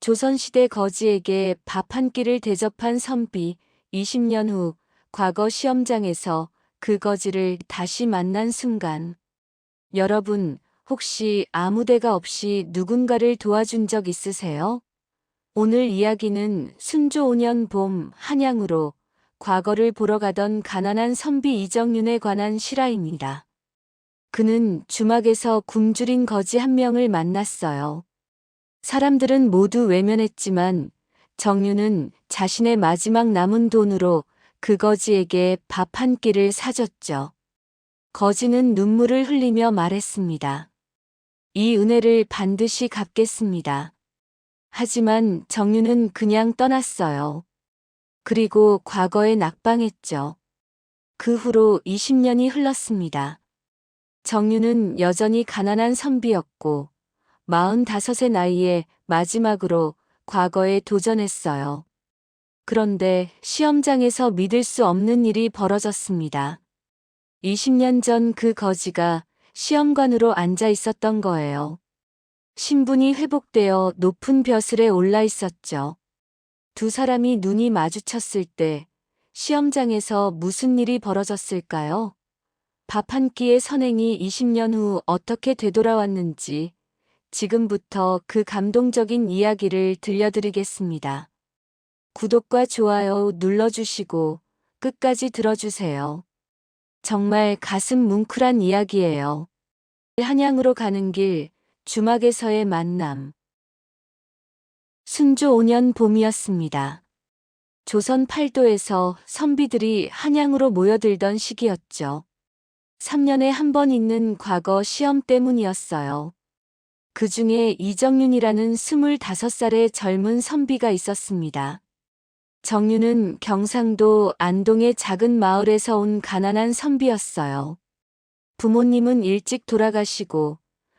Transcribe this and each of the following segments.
조선시대 거지에게 밥 한 끼를 대접한 선비. 20년 후 과거 시험장에서 그 거지를 다시 만난 순간. 여러분, 혹시 아무 데가 없이 누군가를 도와준 적 있으세요? 오늘 이야기는 순조 5년 봄 한양으로 과거를 보러 가던 가난한 선비 이정윤에 관한 실화입니다. 그는 주막에서 굶주린 거지 한 명을 만났어요. 사람들은 모두 외면했지만 정윤은 자신의 마지막 남은 돈으로 그 거지에게 밥 한 끼를 사줬죠. 거지는 눈물을 흘리며 말했습니다. 이 은혜를 반드시 갚겠습니다. 하지만 정윤은 그냥 떠났어요. 그리고 과거에 낙방했죠. 그 후로 20년이 흘렀습니다. 정윤은 여전히 가난한 선비였고 45의 나이에 마지막으로 과거에 도전했어요. 그런데 시험장에서 믿을 수 없는 일이 벌어졌습니다. 20년 전 그 거지가 시험관으로 앉아 있었던 거예요. 신분이 회복되어 높은 벼슬에 올라 있었죠. 두 사람이 눈이 마주쳤을 때 시험장에서 무슨 일이 벌어졌을까요? 밥 한 끼의 선행이 20년 후 어떻게 되돌아왔는지 지금부터 그 감동적인 이야기를 들려드리겠습니다. 구독과 좋아요 눌러주시고 끝까지 들어주세요. 정말 가슴 뭉클한 이야기예요. 한양으로 가는 길, 주막에서의 만남. 순조 5년 봄이었습니다. 조선 팔도에서 선비들이 한양으으로 모여들던 시기였죠. 3년에 한 번 있는 과거 시험 때문이었어요. 그 중에 이정윤이라는 25살의 젊은 선비가 있었습니다. 정윤은 경상도 안동의 작은 마을에서 온 가난한 선비였어요. 부모님은 일찍 돌아가시고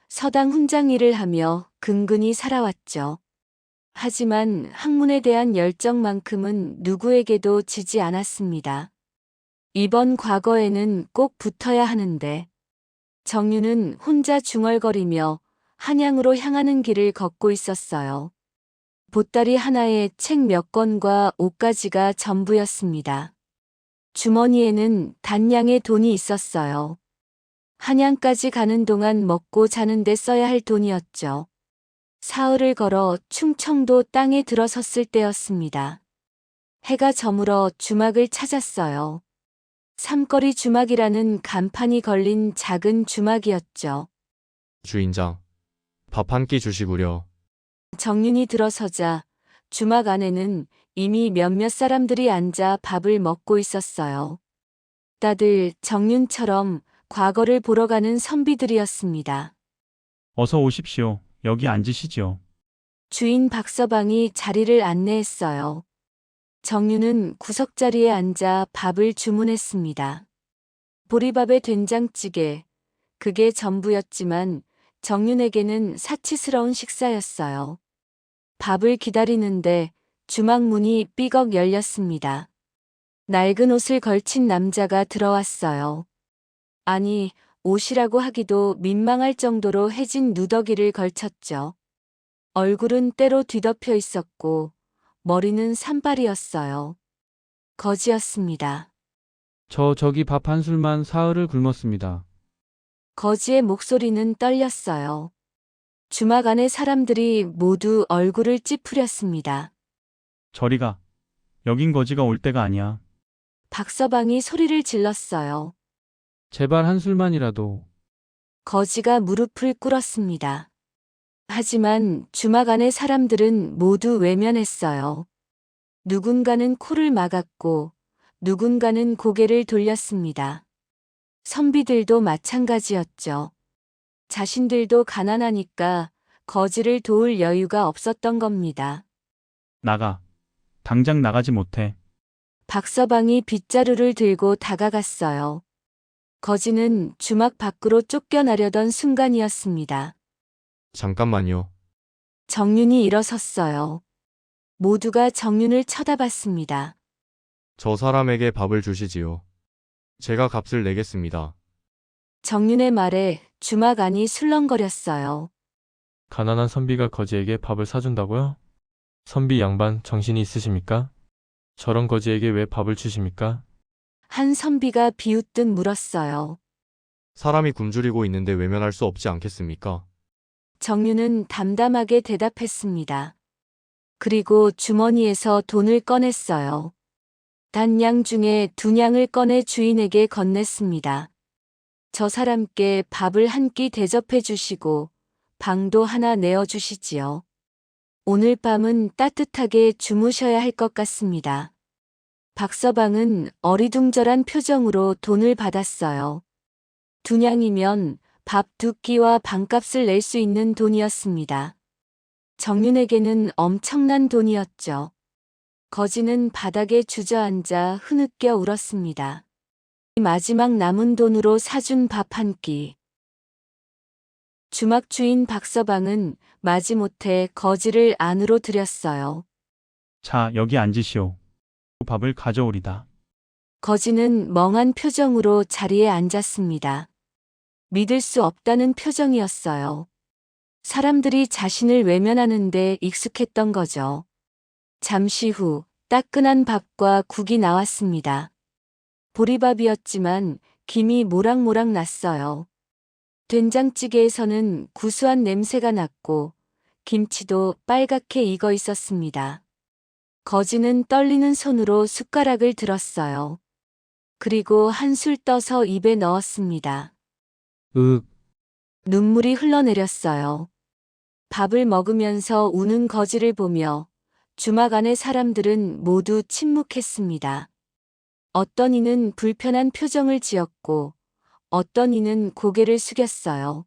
서당 훈장 일을 하며 근근히 살아왔죠. 하지만 학문에 대한 열정만큼은 누구에게도 지지 않았습니다. 이번 과거에는 꼭 붙어야 하는데. 정윤은 혼자 중얼거리며 한양으로 향하는 길을 걷고 있었어요. 보따리 하나에 책 몇 권과 옷가지가 전부였습니다. 주머니에는 단량의 돈이 있었어요. 한양까지 가는 동안 먹고 자는 데 써야 할 돈이었죠. 사흘을 걸어 충청도 땅에 들어섰을 때였습니다. 해가 저물어 주막을 찾았어요. 삼거리 주막이라는 간판이 걸린 작은 주막이었죠. 주인장, 밥 한 끼 주시구려. 정윤이 들어서자 주막 안에는 이미 몇몇 사람들이 앉아 밥을 먹고 있었어요. 다들 정윤처럼 과거를 보러 가는 선비들이었습니다. 어서 오십시오. 여기 앉으시지요. 주인 박서방이 자리를 안내했어요. 정윤은 구석자리에 앉아 밥을 주문했습니다. 보리밥에 된장찌개, 그게 전부였지만 정윤에게는 사치스러운 식사였어요. 밥을 기다리는데 주막 문이 삐걱 열렸습니다. 낡은 옷을 걸친 남자가 들어왔어요. 아니, 옷이라고 하기도 민망할 정도로 해진 누더기를 걸쳤죠. 얼굴은 때로 뒤덮여 있었고 머리는 산발이었어요. 거지였습니다. 저기 밥 한 술만 사흘을 굶었습니다. 거지의 목소리는 떨렸어요. 주막 안의 사람들이 모두 얼굴을 찌푸렸습니다. 저리가. 여긴 거지가 올 때가 아니야. 박서방이 소리를 질렀어요. 제발 한 술만이라도. 거지가 무릎을 꿇었습니다. 하지만 주막 안의 사람들은 모두 외면했어요. 누군가는 코를 막았고 누군가는 고개를 돌렸습니다. 선비들도 마찬가지였죠. 자신들도 가난하니까 거지를 도울 여유가 없었던 겁니다. 나가. 당장 나가지 못해. 박서방이 빗자루를 들고 다가갔어요. 거지는 주막 밖으로 쫓겨나려던 순간이었습니다. 잠깐만요. 정윤이 일어섰어요. 모두가 정윤을 쳐다봤습니다. 저 사람에게 밥을 주시지요. 제가 값을 내겠습니다. 정윤의 말에 주막 안이 술렁거렸어요. 가난한 선비가 거지에게 밥을 사준다고요? 선비 양반 정신이 있으십니까? 저런 거지에게 왜 밥을 주십니까? 한 선비가 비웃듯 물었어요. 사람이 굶주리고 있는데 외면할 수 없지 않겠습니까? 정유는 담담하게 대답했습니다. 그리고 주머니에서 돈을 꺼냈어요. 단양 중에 2냥을 꺼내 주인에게 건넸습니다. 저 사람께 밥을 한 끼 대접해 주시고 방도 하나 내어 주시지요. 오늘 밤은 따뜻하게 주무셔야 할 것 같습니다. 박서방은 어리둥절한 표정으로 돈을 받았어요. 2냥이면 밥 2끼와 방값을 낼 수 있는 돈이었습니다. 정윤에게는 엄청난 돈이었죠. 거지는 바닥에 주저앉아 흐느껴 울었습니다. 마지막 남은 돈으로 사준 밥 한 끼. 주막 주인 박서방은 마지못해 거지를 안으로 들였어요. 자, 여기 앉으시오. 밥을 가져오리다. 거지는 멍한 표정으로 자리에 앉았습니다. 믿을 수 없다는 표정이었어요. 사람들이 자신을 외면하는데 익숙했던 거죠. 잠시 후 따끈한 밥과 국이 나왔습니다. 보리밥이었지만 김이 모락모락 났어요. 된장찌개에서는 구수한 냄새가 났고 김치도 빨갛게 익어 있었습니다. 거지는 떨리는 손으로 숟가락을 들었어요. 그리고 한술 떠서 입에 넣었습니다. 윽, 눈물이 흘러내렸어요. 밥을 먹으면서 우는 거지를 보며 주막 안의 사람들은 모두 침묵했습니다. 어떤 이는 불편한 표정을 지었고 어떤 이는 고개를 숙였어요.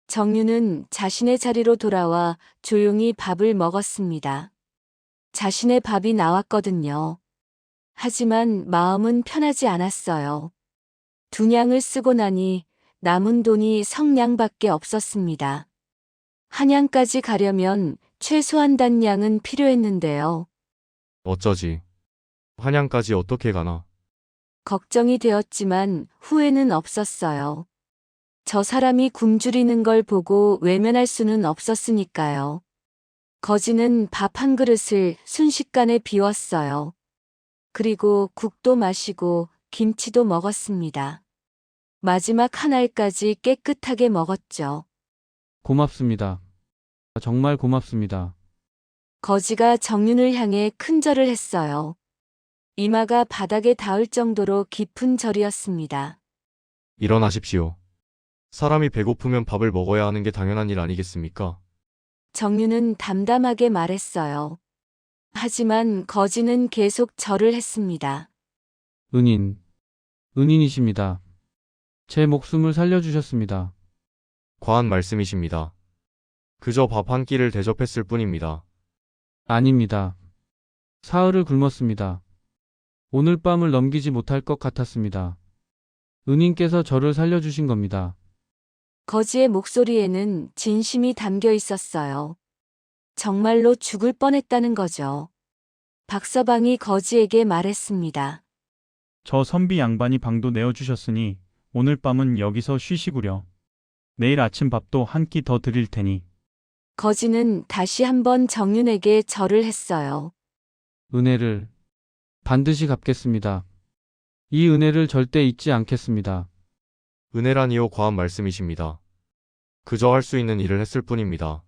정유는 자신의 자리로 돌아와 조용히 밥을 먹었습니다. 자신의 밥이 나왔거든요. 하지만 마음은 편하지 않았어요. 2냥을 쓰고 나니 남은 돈이 성냥밖에 없었습니다. 한양까지 가려면 최소한 단량은 필요했는데요. 어쩌지? 한양까지 어떻게 가나? 걱정이 되었지만 후회는 없었어요. 저 사람이 굶주리는 걸 보고 외면할 수는 없었으니까요. 거지는 밥 한 그릇을 순식간에 비웠어요. 그리고 국도 마시고 김치도 먹었습니다. 마지막 한 알까지 깨끗하게 먹었죠. 고맙습니다. 정말 고맙습니다. 거지가 정윤을 향해 큰 절을 했어요. 이마가 바닥에 닿을 정도로 깊은 절이었습니다. 일어나십시오. 사람이 배고프면 밥을 먹어야 하는 게 당연한 일 아니겠습니까? 정윤은 담담하게 말했어요. 하지만 거지는 계속 절을 했습니다. 은인이십니다. 제 목숨을 살려주셨습니다. 과한 말씀이십니다. 그저 밥 한 끼를 대접했을 뿐입니다. 아닙니다. 사흘을 굶었습니다. 오늘 밤을 넘기지 못할 것 같았습니다. 은인께서 저를 살려주신 겁니다. 거지의 목소리에는 진심이 담겨 있었어요. 정말로 죽을 뻔했다는 거죠. 박서방이 거지에게 말했습니다. 저 선비 양반이 방도 내어주셨으니 오늘 밤은 여기서 쉬시구려. 내일 아침 밥도 한 끼 더 드릴 테니. 거지는 다시 한번 정윤에게 절을 했어요. 은혜를 반드시 갚겠습니다. 이 은혜를 절대 잊지 않겠습니다. 은혜라니요 과한 말씀이십니다. 그저 할 수 있는 일을 했을 뿐입니다.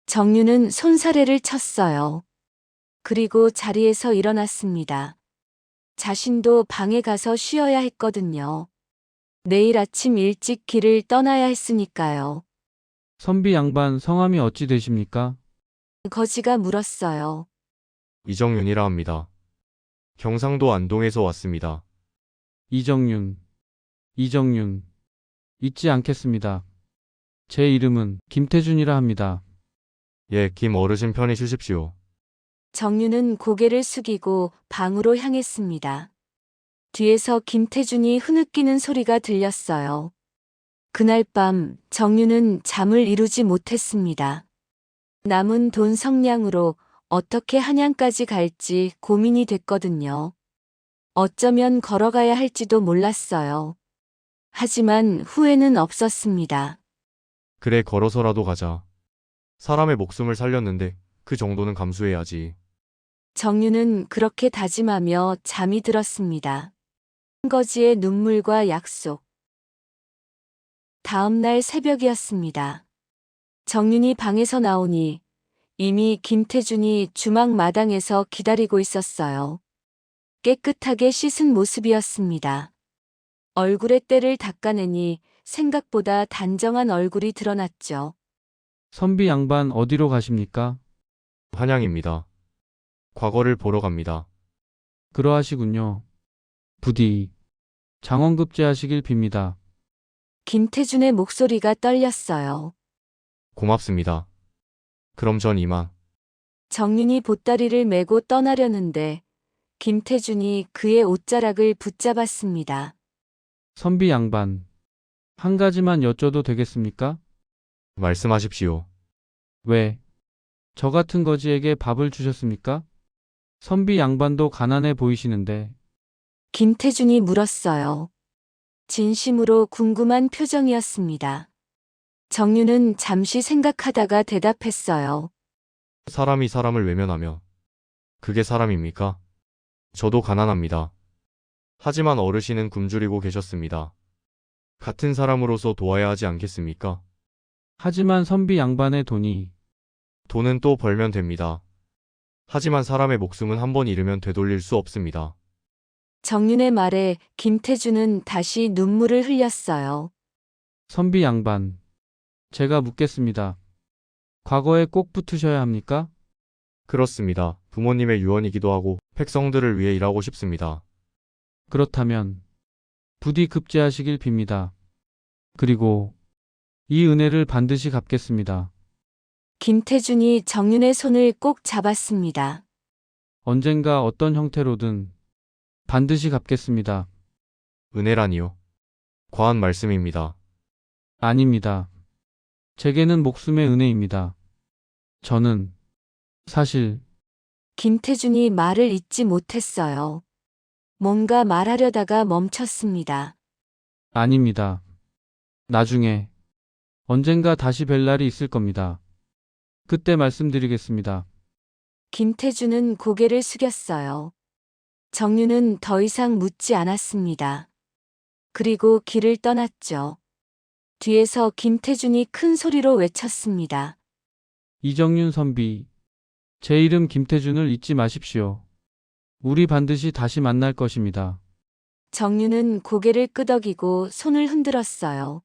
정윤은 손사래를 쳤어요. 그리고 자리에서 일어났습니다. 자신도 방에 가서 쉬어야 했거든요. 내일 아침 일찍 길을 떠나야 했으니까요. 선비 양반 성함이 어찌 되십니까? 거지가 물었어요. 이정윤이라 합니다. 경상도 안동에서 왔습니다. 이정윤. 잊지 않겠습니다. 제 이름은 김태준이라 합니다. 예, 김 어르신 편히 쉬십시오. 정윤은 고개를 숙이고 방으로 향했습니다. 뒤에서 김태준이 흐느끼는 소리가 들렸어요. 그날 밤 정윤은 잠을 이루지 못했습니다. 남은 돈 성냥으로 어떻게 한양까지 갈지 고민이 됐거든요. 어쩌면 걸어가야 할지도 몰랐어요. 하지만 후회는 없었습니다. 그래 걸어서라도 가자. 사람의 목숨을 살렸는데 그 정도는 감수해야지. 정유는 그렇게 다짐하며 잠이 들었습니다. 한 거지의 눈물과 약속. 다음 날 새벽이었습니다. 정윤이 방에서 나오니 이미 김태준이 주막 마당에서 기다리고 있었어요. 깨끗하게 씻은 모습이었습니다. 얼굴에 때를 닦아내니 생각보다 단정한 얼굴이 드러났죠. 선비 양반 어디로 가십니까? 한양입니다. 과거를 보러 갑니다. 그러하시군요. 부디 장원급제하시길 빕니다. 김태준의 목소리가 떨렸어요. 고맙습니다. 그럼 전 이만. 정윤이 보따리를 메고 떠나려는데 김태준이 그의 옷자락을 붙잡았습니다. 선비 양반, 한 가지만 여쭤도 되겠습니까? 말씀하십시오. 왜? 저 같은 거지에게 밥을 주셨습니까? 선비 양반도 가난해 보이시는데. 김태준이 물었어요. 진심으로 궁금한 표정이었습니다. 정윤은 잠시 생각하다가 대답했어요. 사람이 사람을 외면하면 그게 사람입니까? 저도 가난합니다. 하지만 어르신은 굶주리고 계셨습니다. 같은 사람으로서 도와야 하지 않겠습니까? 하지만 선비 양반의 돈이 돈은 또 벌면 됩니다. 하지만 사람의 목숨은 한 번 잃으면 되돌릴 수 없습니다. 정윤의 말에 김태준은 다시 눈물을 흘렸어요. 선비 양반, 제가 묻겠습니다. 과거에 꼭 붙으셔야 합니까? 그렇습니다. 부모님의 유언이기도 하고 백성들을 위해 일하고 싶습니다. 그렇다면 부디 급제하시길 빕니다. 그리고 이 은혜를 반드시 갚겠습니다. 김태준이 정윤의 손을 꼭 잡았습니다. 언젠가 어떤 형태로든 반드시 갚겠습니다. 은혜라니요. 과한 말씀입니다. 아닙니다. 제게는 목숨의 은혜입니다. 저는 사실 김태준이 말을 잇지 못했어요. 뭔가 말하려다가 멈췄습니다. 아닙니다. 나중에 언젠가 다시 뵐 날이 있을 겁니다. 그때 말씀드리겠습니다. 김태준은 고개를 숙였어요. 정윤은 더 이상 묻지 않았습니다. 그리고 길을 떠났죠. 뒤에서 김태준이 큰 소리로 외쳤습니다. 이정윤 선비, 제 이름 김태준을 잊지 마십시오. 우리 반드시 다시 만날 것입니다. 정윤은 고개를 끄덕이고 손을 흔들었어요.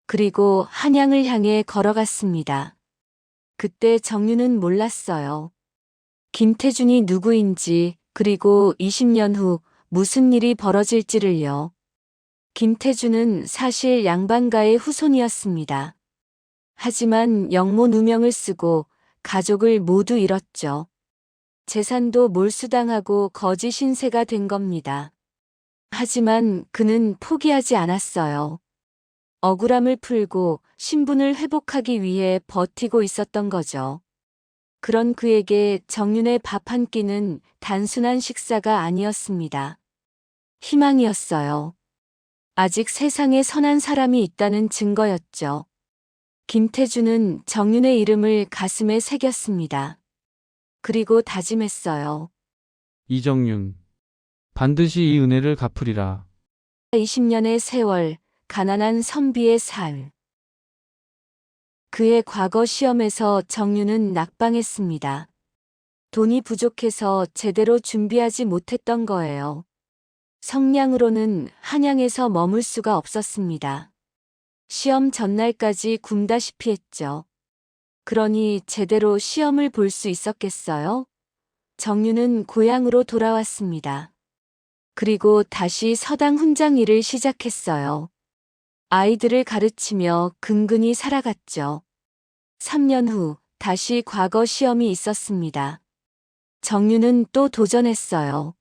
그리고 한양을 향해 걸어갔습니다. 그때 정윤은 몰랐어요. 김태준이 누구인지, 그리고 20년 후 무슨 일이 벌어질지를요. 김태준은 사실 양반가의 후손이었습니다. 하지만 영모 누명을 쓰고 가족을 모두 잃었죠. 재산도 몰수당하고 거지 신세가 된 겁니다. 하지만 그는 포기하지 않았어요. 억울함을 풀고 신분을 회복하기 위해 버티고 있었던 거죠. 그런 그에게 정윤의 밥 한 끼는 단순한 식사가 아니었습니다. 희망이었어요. 아직 세상에 선한 사람이 있다는 증거였죠. 김태준은 정윤의 이름을 가슴에 새겼습니다. 그리고 다짐했어요. 이정윤, 반드시 이 은혜를 갚으리라. 20년의 세월, 가난한 선비의 삶. 그의 과거 시험에서 정윤은 낙방했습니다. 돈이 부족해서 제대로 준비하지 못했던 거예요. 성량으로는 한양에서 머물 수가 없었습니다. 시험 전날까지 굶다시피 했죠. 그러니 제대로 시험을 볼 수 있었겠어요? 정윤은 고향으로 돌아왔습니다. 그리고 다시 서당 훈장 일을 시작했어요. 아이들을 가르치며 근근히 살아갔죠. 3년 후 다시 과거 시험이 있었습니다. 정윤은 또 도전했어요.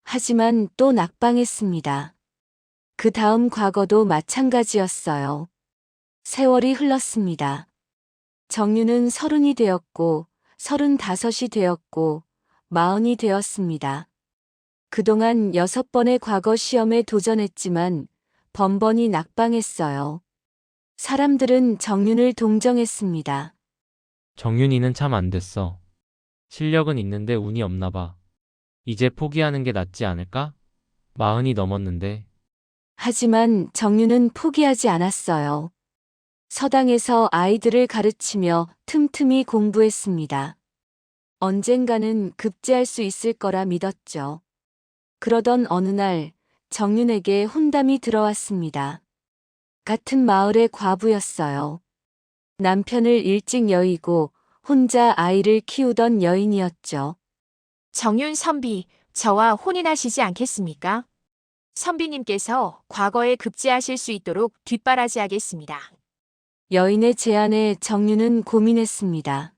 하지만 또 낙방했습니다. 그 다음 과거도 마찬가지였어요. 세월이 흘렀습니다. 정윤은 30이 되었고, 35이 되었고, 40이 되었습니다. 그동안 6번의 과거 시험에 도전했지만 번번이 낙방했어요. 사람들은 정윤을 동정했습니다. 정윤이는 참 안 됐어. 실력은 있는데 운이 없나 봐. 이제 포기하는 게 낫지 않을까? 40이 넘었는데. 하지만 정유는 포기하지 않았어요. 서당에서 아이들을 가르치며 틈틈이 공부했습니다. 언젠가는 급제할 수 있을 거라 믿었죠. 그러던 어느 날 정윤에게 혼담이 들어왔습니다. 같은 마을의 과부였어요. 남편을 일찍 여의고 혼자 아이를 키우던 여인이었죠. 정윤 선비, 저와 혼인하시지 않겠습니까? 선비님께서 과거에 급제하실 수 있도록 뒷바라지하겠습니다. 여인의 제안에 정윤은 고민했습니다.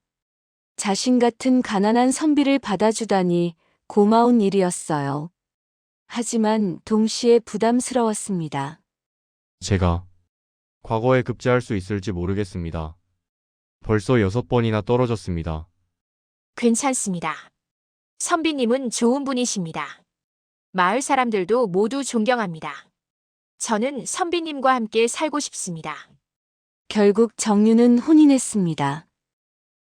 자신 같은 가난한 선비를 받아주다니 고마운 일이었어요. 하지만 동시에 부담스러웠습니다. 제가 과거에 급제할 수 있을지 모르겠습니다. 벌써 6번이나 떨어졌습니다. 괜찮습니다. 선비님은 좋은 분이십니다. 마을 사람들도 모두 존경합니다. 저는 선비님과 함께 살고 싶습니다. 결국 정윤은 혼인했습니다.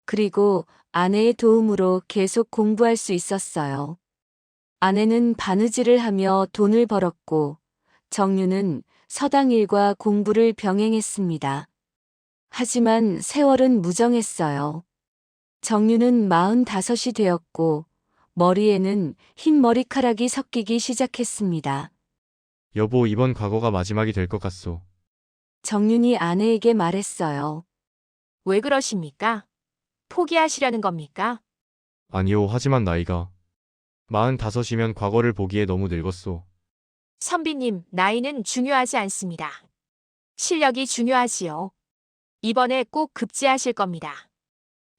그리고 아내의 도움으로 계속 공부할 수 있었어요. 아내는 바느질을 하며 돈을 벌었고 정윤은 서당 일과 공부를 병행했습니다. 하지만 세월은 무정했어요. 정윤은 45이 되었고 머리에는 흰 머리카락이 섞이기 시작했습니다. 여보, 이번 과거가 마지막이 될 것 같소. 정윤이 아내에게 말했어요. 왜 그러십니까? 포기하시려는 겁니까? 아니요, 하지만 나이가 45이면 과거를 보기에 너무 늙었소. 선비님, 나이는 중요하지 않습니다. 실력이 중요하지요. 이번에 꼭 급제하실 겁니다.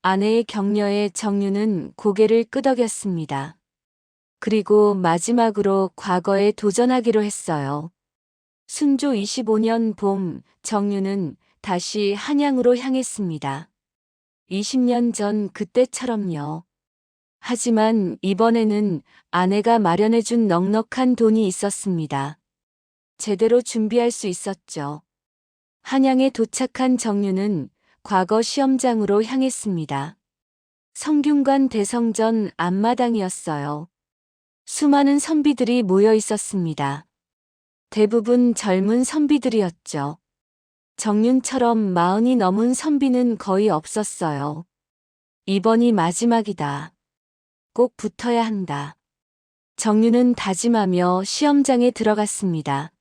아내의 격려에 정윤은 고개를 끄덕였습니다. 그리고 마지막으로 과거에 도전하기로 했어요. 순조 25년 봄, 정윤은 다시 한양으로 향했습니다. 20년 전 그때처럼요. 하지만 이번에는 아내가 마련해준 넉넉한 돈이 있었습니다. 제대로 준비할 수 있었죠. 한양에 도착한 정윤은 과거 시험장으로 향했습니다. 성균관 대성전 앞마당이었어요. 수많은 선비들이 모여 있었습니다. 대부분 젊은 선비들이었죠. 정윤처럼 40이 넘은 선비는 거의 없었어요. 이번이 마지막이다. 꼭 붙어야 한다. 정윤은 다짐하며 시험장에 들어갔습니다.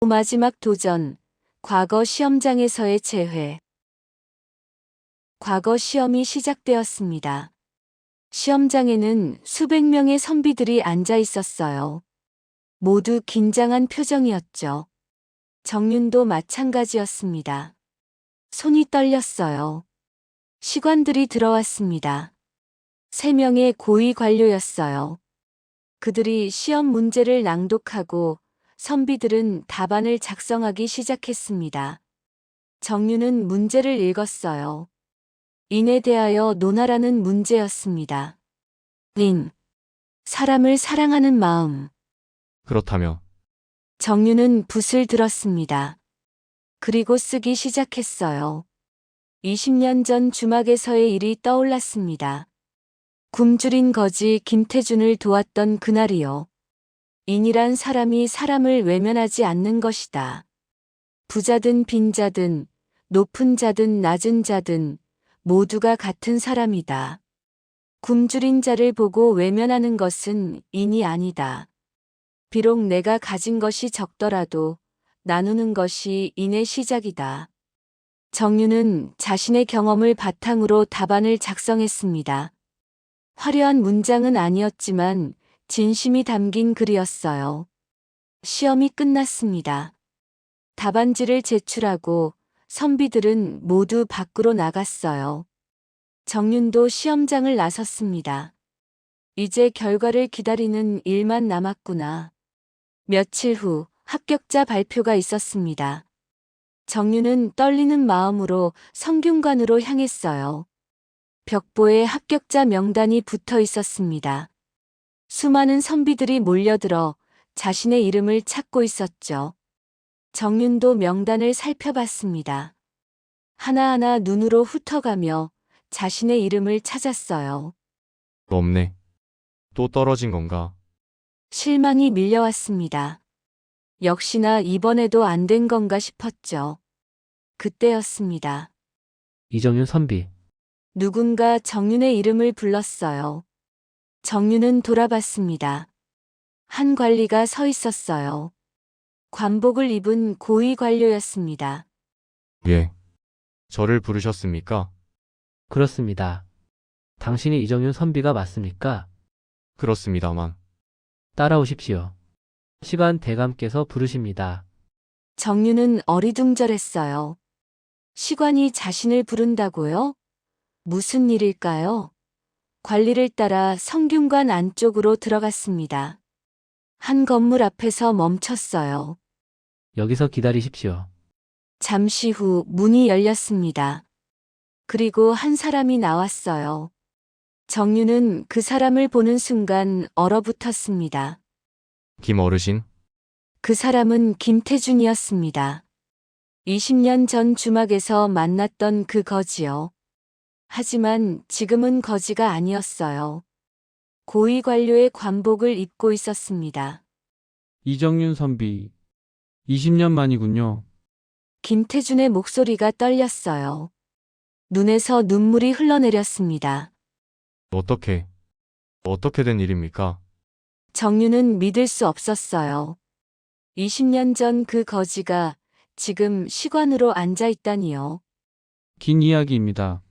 마지막 도전, 과거 시험장에서의 재회. 과거 시험이 시작되었습니다. 시험장에는 수백 명의 선비들이 앉아 있었어요. 모두 긴장한 표정이었죠. 정윤도 마찬가지였습니다. 손이 떨렸어요. 시관들이 들어왔습니다. 3명의 고위 관료였어요. 그들이 시험 문제를 낭독하고 선비들은 답안을 작성하기 시작했습니다. 정윤은 문제를 읽었어요. 인에 대하여 논하라는 문제였습니다. 인. 사람을 사랑하는 마음. 그렇다면 정윤은 붓을 들었습니다. 그리고 쓰기 시작했어요. 20년 전 주막에서의 일이 떠올랐습니다. 굶주린 거지 김태준을 도왔던 그날이요. 인이란 사람이 사람을 외면하지 않는 것이다. 부자든 빈자든 높은 자든 낮은 자든 모두가 같은 사람이다. 굶주린 자를 보고 외면하는 것은 인이 아니다. 비록 내가 가진 것이 적더라도 나누는 것이 인의 시작이다. 정윤은 자신의 경험을 바탕으로 답안을 작성했습니다. 화려한 문장은 아니었지만 진심이 담긴 글이었어요. 시험이 끝났습니다. 답안지를 제출하고 선비들은 모두 밖으로 나갔어요. 정윤도 시험장을 나섰습니다. 이제 결과를 기다리는 일만 남았구나. 며칠 후 합격자 발표가 있었습니다. 정윤은 떨리는 마음으로 성균관으로 향했어요. 벽보에 합격자 명단이 붙어 있었습니다. 수많은 선비들이 몰려들어 자신의 이름을 찾고 있었죠. 정윤도 명단을 살펴봤습니다. 하나하나 눈으로 훑어가며 자신의 이름을 찾았어요. 없네. 또 떨어진 건가? 실망이 밀려왔습니다. 역시나 이번에도 안 된 건가 싶었죠. 그때였습니다. 이정윤 선비. 누군가 정윤의 이름을 불렀어요. 정윤은 돌아봤습니다. 한 관리가 서 있었어요. 관복을 입은 고위 관료였습니다. 예. 저를 부르셨습니까? 그렇습니다. 당신이 이정윤 선비가 맞습니까? 그렇습니다만. 따라오십시오. 시관 대감께서 부르십니다. 정윤은 어리둥절했어요. 시관이 자신을 부른다고요? 무슨 일일까요? 관리를 따라 성균관 안쪽으로 들어갔습니다. 한 건물 앞에서 멈췄어요. 여기서 기다리십시오. 잠시 후 문이 열렸습니다. 그리고 한 사람이 나왔어요. 정윤은 그 사람을 보는 순간 얼어붙었습니다. 김 어르신? 그 사람은 김태준이었습니다. 20년 전 주막에서 만났던 그 거지요. 하지만 지금은 거지가 아니었어요. 고위 관료의 관복을 입고 있었습니다. 이정윤 선비. 20년 만이군요. 김태준의 목소리가 떨렸어요. 눈에서 눈물이 흘러내렸습니다. 어떻게 된 일입니까? 정윤은 믿을 수 없었어요. 20년 전 그 거지가 지금 시관으로 앉아 있다니요. 긴 이야기입니다.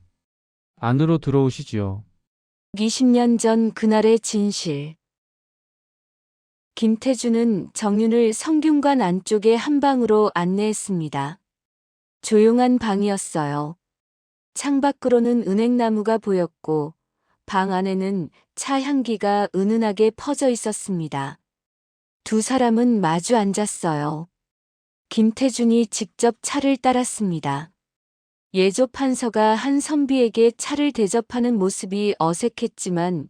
안으로 들어오시지요. 20년 전 그날의 진실. 김태준은 정윤을 성균관 안쪽의 한 방으로 안내했습니다. 조용한 방이었어요. 창밖으로는 은행나무가 보였고 방 안에는 차 향기가 은은하게 퍼져 있었습니다. 두 사람은 마주 앉았어요. 김태준이 직접 차를 따랐습니다. 예조 판서가 한 선비에게 차를 대접하는 모습이 어색했지만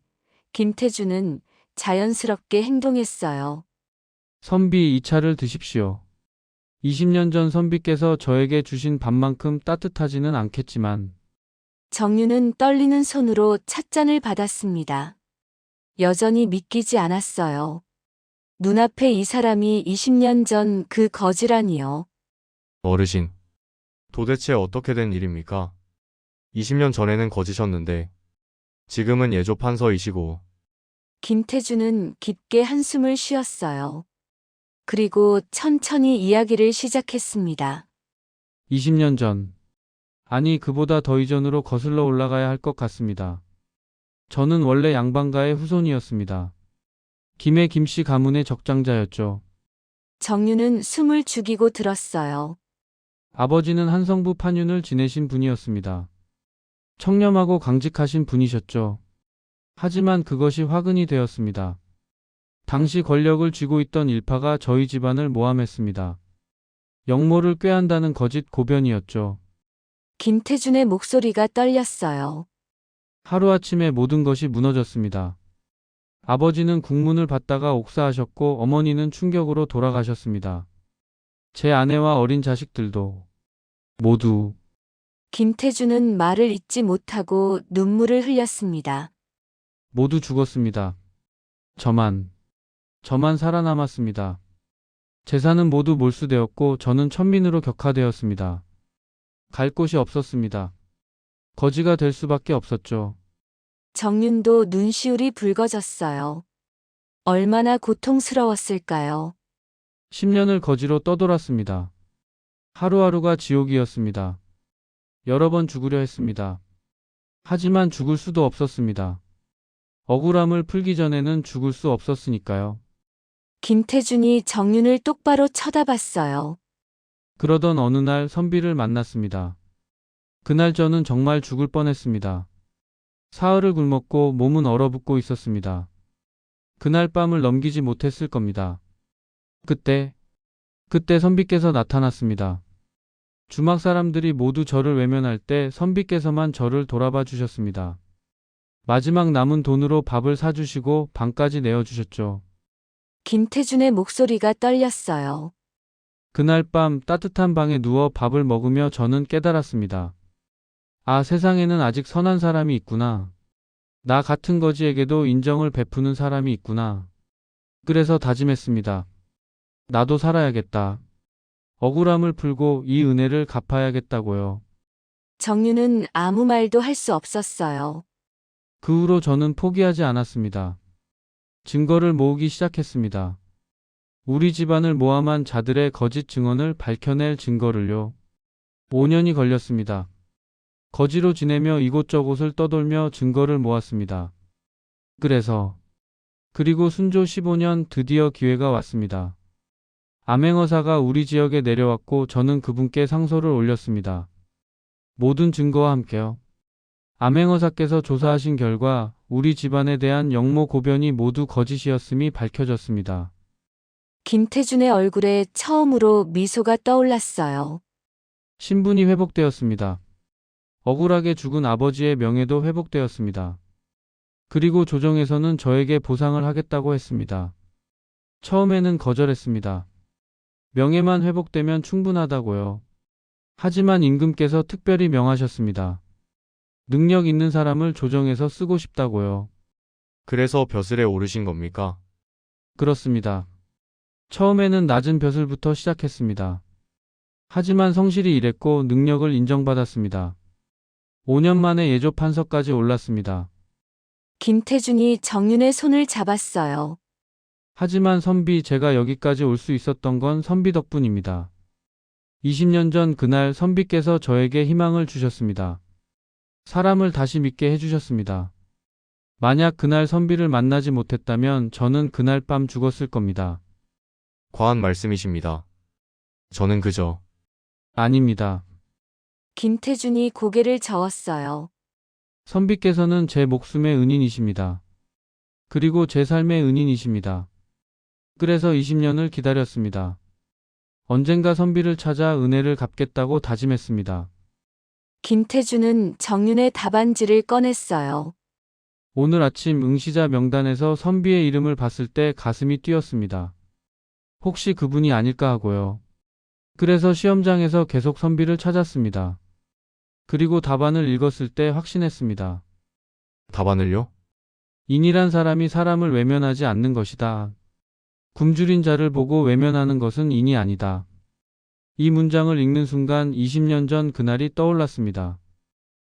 김태준은 자연스럽게 행동했어요. 선비 이 차를 드십시오. 20년 전 선비께서 저에게 주신 밥만큼 따뜻하지는 않겠지만 정윤은 떨리는 손으로 찻잔을 받았습니다. 여전히 믿기지 않았어요. 눈앞에 이 사람이 20년 전 그 거지라니요. 어르신. 도대체 어떻게 된 일입니까? 20년 전에는 거지셨는데 지금은 예조 판서이시고. 김태준은 깊게 한숨을 쉬었어요. 그리고 천천히 이야기를 시작했습니다. 20년 전, 아니 그보다 더 이전으로 거슬러 올라가야 할 것 같습니다. 저는 원래 양반가의 후손이었습니다. 김해 김씨 가문의 적장자였죠. 정윤은 숨을 죽이고 들었어요. 아버지는 한성부 판윤을 지내신 분이었습니다. 청렴하고 강직하신 분이셨죠. 하지만 그것이 화근이 되었습니다. 당시 권력을 쥐고 있던 일파가 저희 집안을 모함했습니다. 영모를 꾀한다는 거짓 고변이었죠. 김태준의 목소리가 떨렸어요. 하루아침에 모든 것이 무너졌습니다. 아버지는 국문을 받다가 옥사하셨고 어머니는 충격으로 돌아가셨습니다. 제 아내와 어린 자식들도 모두. 김태준은 말을 잇지 못하고 눈물을 흘렸습니다. 모두 죽었습니다. 저만 살아남았습니다. 재산은 모두 몰수되었고 저는 천민으로 격하되었습니다. 갈 곳이 없었습니다. 거지가 될 수밖에 없었죠. 정윤도 눈시울이 붉어졌어요. 얼마나 고통스러웠을까요? 10년을 거지로 떠돌았습니다. 하루하루가 지옥이었습니다. 여러 번 죽으려 했습니다. 하지만 죽을 수도 없었습니다. 억울함을 풀기 전에는 죽을 수 없었으니까요. 김태준이 정윤을 똑바로 쳐다봤어요. 그러던 어느 날 선비를 만났습니다. 그날 저는 정말 죽을 뻔했습니다. 사흘을 굶었고 몸은 얼어붙고 있었습니다. 그날 밤을 넘기지 못했을 겁니다. 그때 선비께서 나타났습니다. 주막 사람들이 모두 저를 외면할 때 선비께서만 저를 돌아봐 주셨습니다. 마지막 남은 돈으로 밥을 사주시고 방까지 내어주셨죠. 김태준의 목소리가 떨렸어요. 그날 밤 따뜻한 방에 누워 밥을 먹으며 저는 깨달았습니다. 아, 세상에는 아직 선한 사람이 있구나. 나 같은 거지에게도 인정을 베푸는 사람이 있구나. 그래서 다짐했습니다. 나도 살아야겠다. 억울함을 풀고 이 은혜를 갚아야겠다고요. 정유는 아무 말도 할 수 없었어요. 그 후로 저는 포기하지 않았습니다. 증거를 모으기 시작했습니다. 우리 집안을 모함한 자들의 거짓 증언을 밝혀낼 증거를요. 5년이 걸렸습니다. 거지로 지내며 이곳저곳을 떠돌며 증거를 모았습니다. 그리고 순조 15년 드디어 기회가 왔습니다. 암행어사가 우리 지역에 내려왔고 저는 그분께 상소를 올렸습니다. 모든 증거와 함께요. 암행어사께서 조사하신 결과 우리 집안에 대한 영모 고변이 모두 거짓이었음이 밝혀졌습니다. 김태준의 얼굴에 처음으로 미소가 떠올랐어요. 신분이 회복되었습니다. 억울하게 죽은 아버지의 명예도 회복되었습니다. 그리고 조정에서는 저에게 보상을 하겠다고 했습니다. 처음에는 거절했습니다. 명예만 회복되면 충분하다고요. 하지만 임금께서 특별히 명하셨습니다. 능력 있는 사람을 조정해서 쓰고 싶다고요. 그래서 벼슬에 오르신 겁니까? 그렇습니다. 처음에는 낮은 벼슬부터 시작했습니다. 하지만 성실히 일했고 능력을 인정받았습니다. 5년 만에 예조 판서까지 올랐습니다. 김태준이 정윤의 손을 잡았어요. 하지만 선비, 제가 여기까지 올 수 있었던 건 선비 덕분입니다. 20년 전 그날 선비께서 저에게 희망을 주셨습니다. 사람을 다시 믿게 해주셨습니다. 만약 그날 선비를 만나지 못했다면 저는 그날 밤 죽었을 겁니다. 과한 말씀이십니다. 저는 그저 아닙니다. 김태준이 고개를 저었어요. 선비께서는 제 목숨의 은인이십니다. 그리고 제 삶의 은인이십니다. 그래서 20년을 기다렸습니다. 언젠가 선비를 찾아 은혜를 갚겠다고 다짐했습니다. 김태준은 정윤의 답안지를 꺼냈어요. 오늘 아침 응시자 명단에서 선비의 이름을 봤을 때 가슴이 뛰었습니다. 혹시 그분이 아닐까 하고요. 그래서 시험장에서 계속 선비를 찾았습니다. 그리고 답안을 읽었을 때 확신했습니다. 답안을요? 인이란 사람이 사람을 외면하지 않는 것이다. 굶주린 자를 보고 외면하는 것은 인이 아니다. 이 문장을 읽는 순간 20년 전 그날이 떠올랐습니다.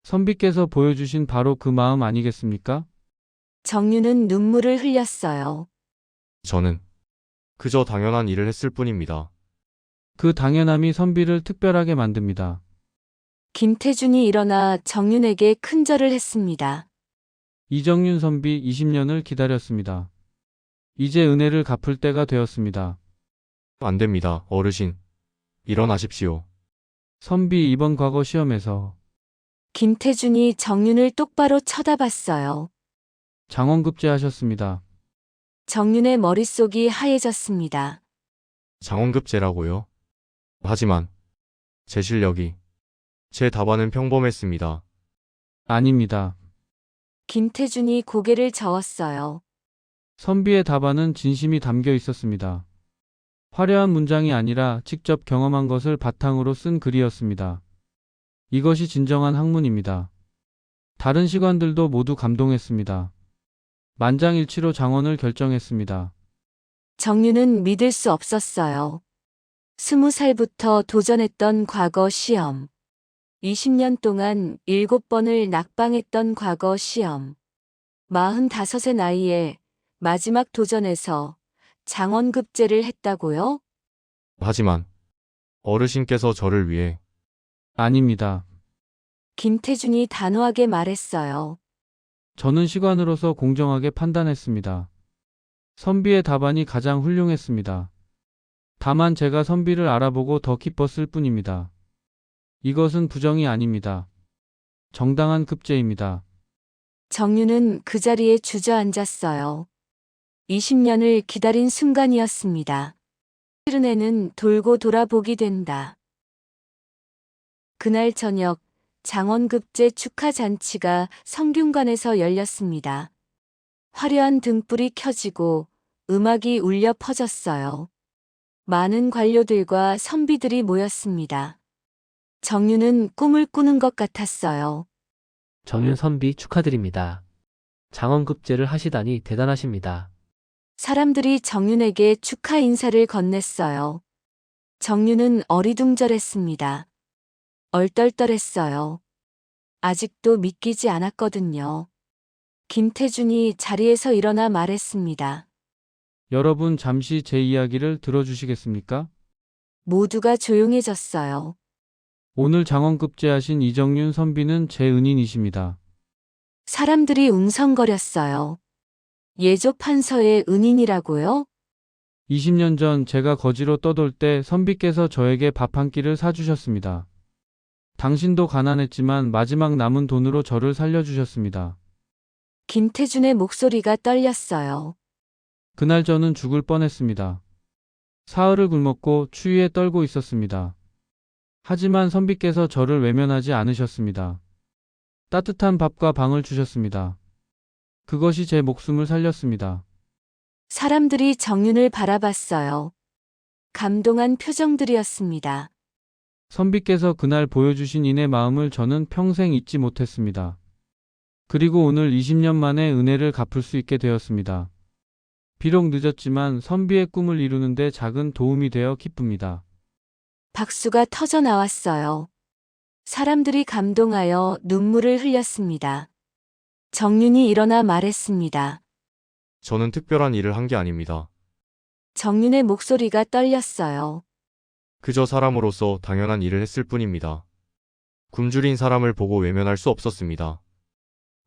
선비께서 보여주신 바로 그 마음 아니겠습니까? 정윤은 눈물을 흘렸어요. 저는 그저 당연한 일을 했을 뿐입니다. 그 당연함이 선비를 특별하게 만듭니다. 김태준이 일어나 정윤에게 큰절을 했습니다. 이정윤 선비 20년을 기다렸습니다. 이제 은혜를 갚을 때가 되었습니다. 안 됩니다, 어르신. 일어나십시오. 선비 이번 과거 시험에서 김태준이 정윤을 똑바로 쳐다봤어요. 장원급제하셨습니다. 정윤의 머릿속이 하얘졌습니다. 장원급제라고요? 하지만 제 실력이, 제 답안은 평범했습니다. 아닙니다. 김태준이 고개를 저었어요. 선비의 답안은 진심이 담겨 있었습니다. 화려한 문장이 아니라 직접 경험한 것을 바탕으로 쓴 글이었습니다. 이것이 진정한 학문입니다. 다른 시관들도 모두 감동했습니다. 만장일치로 장원을 결정했습니다. 정윤은 믿을 수 없었어요. 20살부터 도전했던 과거 시험. 20년 동안 7번을 낙방했던 과거 시험. 45의 나이에 마지막 도전에서 장원급제를 했다고요? 하지만 어르신께서 저를 위해 아닙니다. 김태준이 단호하게 말했어요. 저는 시관으로서 공정하게 판단했습니다. 선비의 답안이 가장 훌륭했습니다. 다만 제가 선비를 알아보고 더 기뻤을 뿐입니다. 이것은 부정이 아닙니다. 정당한 급제입니다. 정윤은 그 자리에 주저앉았어요. 20년을 기다린 순간이었습니다. 흐른해는 돌고 돌아보기 된다. 그날 저녁 장원급제 축하 잔치가 성균관에서 열렸습니다. 화려한 등불이 켜지고 음악이 울려 퍼졌어요. 많은 관료들과 선비들이 모였습니다. 정유는 꿈을 꾸는 것 같았어요. 정윤 선비 축하드립니다. 장원급제를 하시다니 대단하십니다. 사람들이 정윤에게 축하 인사를 건넸어요. 정윤은 어리둥절했습니다. 얼떨떨했어요. 아직도 믿기지 않았거든요. 김태준이 자리에서 일어나 말했습니다. 여러분 잠시 제 이야기를 들어주시겠습니까? 모두가 조용해졌어요. 오늘 장원급제하신 이정윤 선비는 제 은인이십니다. 사람들이 웅성거렸어요. 예조 판서의 은인이라고요? 20년 전 제가 거지로 떠돌 때 선비께서 저에게 밥 한 끼를 사주셨습니다. 당신도 가난했지만 마지막 남은 돈으로 저를 살려주셨습니다. 김태준의 목소리가 떨렸어요. 그날 저는 죽을 뻔했습니다. 사흘을 굶었고 추위에 떨고 있었습니다. 하지만 선비께서 저를 외면하지 않으셨습니다. 따뜻한 밥과 방을 주셨습니다. 그것이 제 목숨을 살렸습니다. 사람들이 정윤을 바라봤어요. 감동한 표정들이었습니다. 선비께서 그날 보여주신 인의 마음을 저는 평생 잊지 못했습니다. 그리고 오늘 20년 만에 은혜를 갚을 수 있게 되었습니다. 비록 늦었지만 선비의 꿈을 이루는데 작은 도움이 되어 기쁩니다. 박수가 터져 나왔어요. 사람들이 감동하여 눈물을 흘렸습니다. 정윤이 일어나 말했습니다. 저는 특별한 일을 한 게 아닙니다. 정윤의 목소리가 떨렸어요. 그저 사람으로서 당연한 일을 했을 뿐입니다. 굶주린 사람을 보고 외면할 수 없었습니다.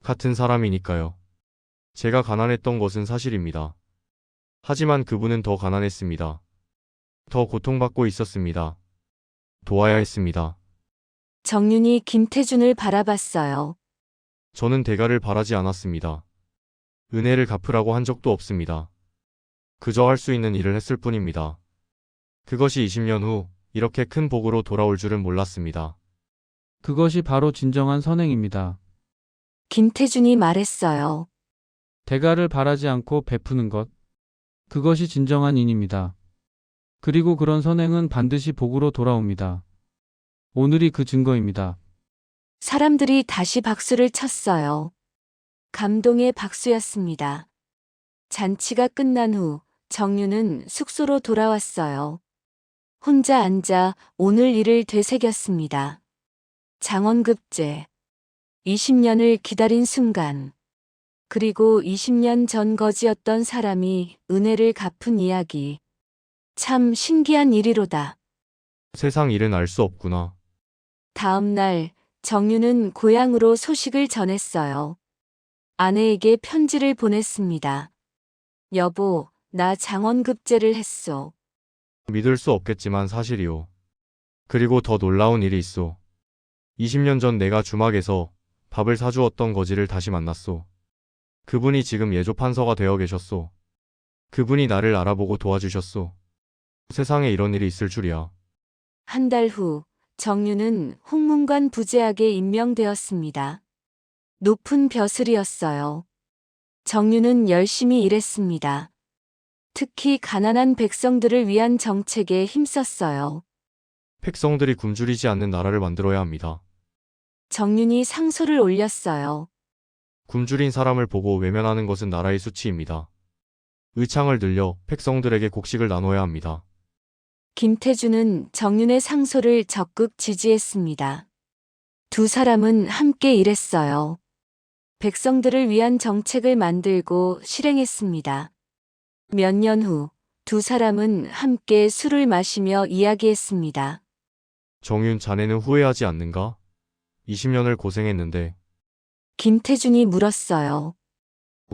같은 사람이니까요. 제가 가난했던 것은 사실입니다. 하지만 그분은 더 가난했습니다. 더 고통받고 있었습니다. 도와야 했습니다. 정윤이 김태준을 바라봤어요. 저는 대가를 바라지 않았습니다. 은혜를 갚으라고 한 적도 없습니다. 그저 할 수 있는 일을 했을 뿐입니다. 그것이 20년 후 이렇게 큰 복으로 돌아올 줄은 몰랐습니다. 그것이 바로 진정한 선행입니다. 김태준이 말했어요. 대가를 바라지 않고 베푸는 것. 그것이 진정한 인입니다. 그리고 그런 선행은 반드시 복으로 돌아옵니다. 오늘이 그 증거입니다. 사람들이 다시 박수를 쳤어요. 감동의 박수였습니다. 잔치가 끝난 후 정윤은 숙소로 돌아왔어요. 혼자 앉아 오늘 일을 되새겼습니다. 장원급제. 20년을 기다린 순간. 그리고 20년 전 거지였던 사람이 은혜를 갚은 이야기. 참 신기한 일이로다. 세상 일은 알 수 없구나. 다음 날 정윤은 고향으로 소식을 전했어요. 아내에게 편지를 보냈습니다. 여보, 나 장원급제를 했소. 믿을 수 없겠지만 사실이오. 그리고 더 놀라운 일이 있소. 20년 전 내가 주막에서 밥을 사주었던 거지를 다시 만났소. 그분이 지금 예조 판서가 되어 계셨소. 그분이 나를 알아보고 도와주셨소. 세상에 이런 일이 있을 줄이야. 한 달 후 정윤은 홍문관 부제학에 임명되었습니다. 높은 벼슬이었어요. 정윤은 열심히 일했습니다. 특히 가난한 백성들을 위한 정책에 힘썼어요. 백성들이 굶주리지 않는 나라를 만들어야 합니다. 정윤이 상소를 올렸어요. 굶주린 사람을 보고 외면하는 것은 나라의 수치입니다. 의창을 늘려 백성들에게 곡식을 나눠야 합니다. 김태준은 정윤의 상소를 적극 지지했습니다. 두 사람은 함께 일했어요. 백성들을 위한 정책을 만들고 실행했습니다. 몇 년 후 두 사람은 함께 술을 마시며 이야기했습니다. 정윤, 자네는 후회하지 않는가? 20년을 고생했는데. 김태준이 물었어요.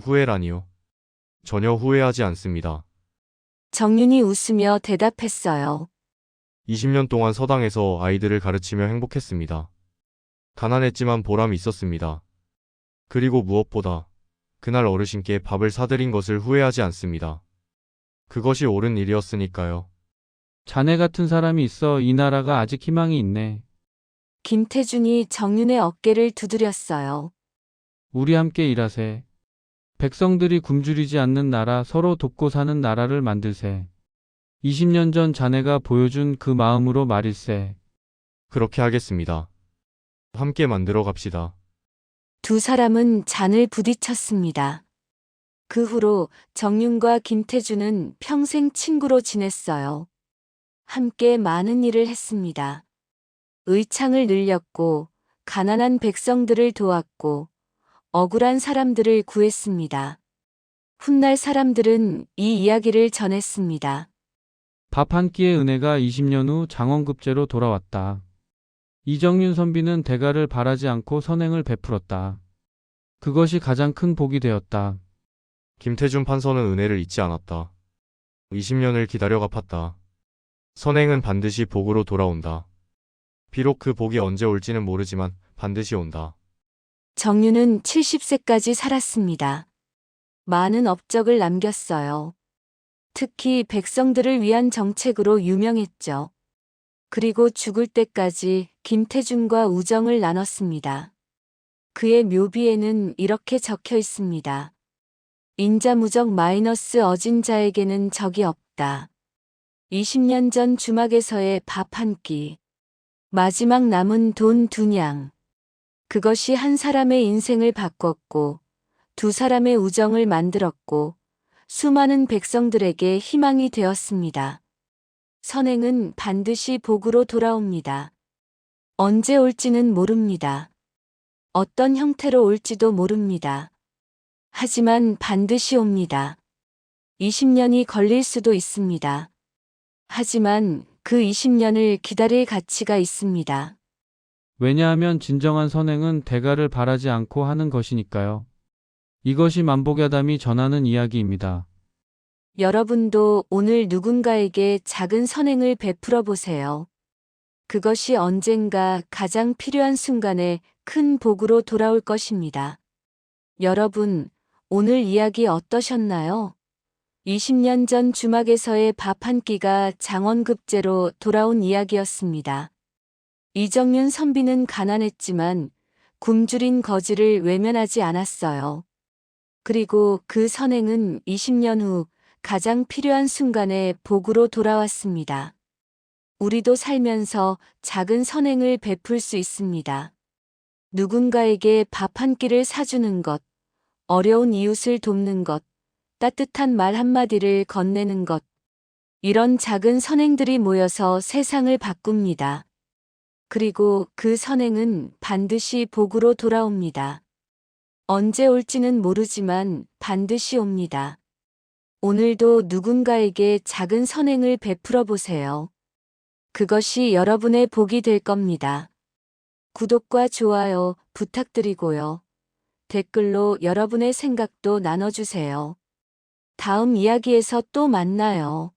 후회라니요. 전혀 후회하지 않습니다. 정윤이 웃으며 대답했어요. 20년 동안 서당에서 아이들을 가르치며 행복했습니다. 가난했지만 보람이 있었습니다. 그리고 무엇보다 그날 어르신께 밥을 사드린 것을 후회하지 않습니다. 그것이 옳은 일이었으니까요. 자네 같은 사람이 있어 이 나라가 아직 희망이 있네. 김태준이 정윤의 어깨를 두드렸어요. 우리 함께 일하세. 백성들이 굶주리지 않는 나라, 서로 돕고 사는 나라를 만들세. 20년 전 자네가 보여준 그 마음으로 말일세. 그렇게 하겠습니다. 함께 만들어 갑시다. 두 사람은 잔을 부딪혔습니다. 그 후로 정윤과 김태준은 평생 친구로 지냈어요. 함께 많은 일을 했습니다. 의창을 늘렸고, 가난한 백성들을 도왔고, 억울한 사람들을 구했습니다. 훗날 사람들은 이 이야기를 전했습니다. 밥 한 끼의 은혜가 20년 후 장원급제로 돌아왔다. 이정윤 선비는 대가를 바라지 않고 선행을 베풀었다. 그것이 가장 큰 복이 되었다. 김태준 판서는 은혜를 잊지 않았다. 20년을 기다려 갚았다. 선행은 반드시 복으로 돌아온다. 비록 그 복이 언제 올지는 모르지만 반드시 온다. 정윤은 70세까지 살았습니다. 많은 업적을 남겼어요. 특히 백성들을 위한 정책으로 유명했죠. 그리고 죽을 때까지 김태준과 우정을 나눴습니다. 그의 묘비에는 이렇게 적혀 있습니다. 인자무적 마이너스 어진 자에게는 적이 없다. 20년 전 주막에서의 밥 한 끼. 마지막 남은 돈 2냥. 그것이 한 사람의 인생을 바꿨고, 두 사람의 우정을 만들었고, 수많은 백성들에게 희망이 되었습니다. 선행은 반드시 복으로 돌아옵니다. 언제 올지는 모릅니다. 어떤 형태로 올지도 모릅니다. 하지만 반드시 옵니다. 20년이 걸릴 수도 있습니다. 하지만 그 20년을 기다릴 가치가 있습니다. 왜냐하면 진정한 선행은 대가를 바라지 않고 하는 것이니까요. 이것이 만복야담이 전하는 이야기입니다. 여러분도 오늘 누군가에게 작은 선행을 베풀어 보세요. 그것이 언젠가 가장 필요한 순간에 큰 복으로 돌아올 것입니다. 여러분, 오늘 이야기 어떠셨나요? 20년 전 주막에서의 밥 한 끼가 장원급제로 돌아온 이야기였습니다. 이정윤 선비는 가난했지만 굶주린 거지를 외면하지 않았어요. 그리고 그 선행은 20년 후 가장 필요한 순간에 복으로 돌아왔습니다. 우리도 살면서 작은 선행을 베풀 수 있습니다. 누군가에게 밥 한 끼를 사주는 것, 어려운 이웃을 돕는 것, 따뜻한 말 한마디를 건네는 것. 이런 작은 선행들이 모여서 세상을 바꿉니다. 그리고 그 선행은 반드시 복으로 돌아옵니다. 언제 올지는 모르지만 반드시 옵니다. 오늘도 누군가에게 작은 선행을 베풀어 보세요. 그것이 여러분의 복이 될 겁니다. 구독과 좋아요 부탁드리고요. 댓글로 여러분의 생각도 나눠주세요. 다음 이야기에서 또 만나요.